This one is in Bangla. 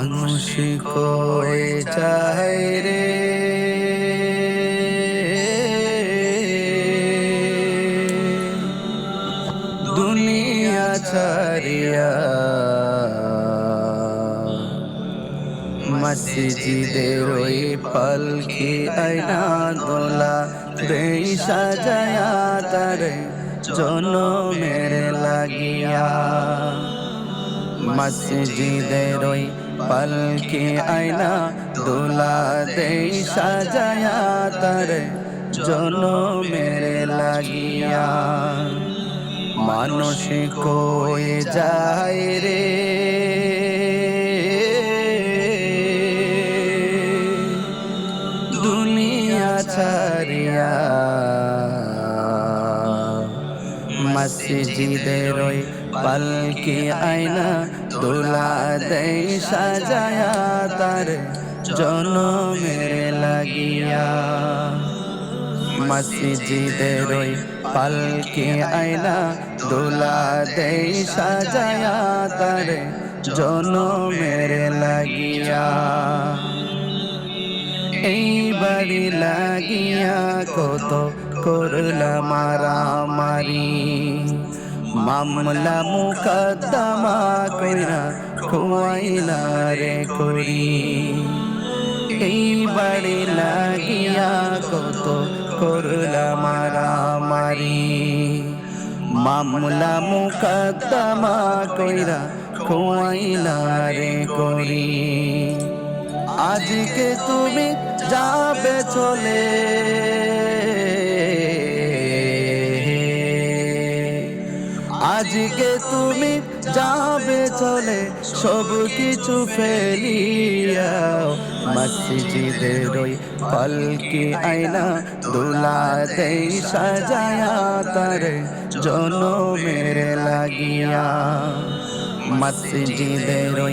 মানুষ কয়ে যায় রে দুনিয়া ছাড়িয়া মসজিদের ওই পালকি আয়না দোলা দেই সাজায়া তারে জনমের লাগিয়া মসজিদের ওই পালকি আয়না দোলা দেই সাজায়া তারে জনমের লাগিয়া মানুষ কয়ে যায় রে দুনিয়া ছাড়িয়া মসজিদের ওই পালকি আয়না দোলা দেই সাজায়া তার জনমের লাগিয়া মসজিদের ওই পালকি আয়না দোলা দেই সাজায়া তার জনমের লাগিয়া এই বাড়ি লাগিয়া কত করলা মারামারি মামলা মুকদ্দমা কইরা খুয়াইলা রে করি এই বাড়ি লাগিয়া কত করলা মারামারি মামলা মুকদ্দমা কইরা খুয়াইলা রে করি আজকে তুমি যাবে চলে আজকে তুমি যাবে চলে সব কিছু ফেলিয়া মসজিদের ওই পালকি আয়না দোলা দেই সাজায়া তার জনমের লাগিয়া মসজিদের ওই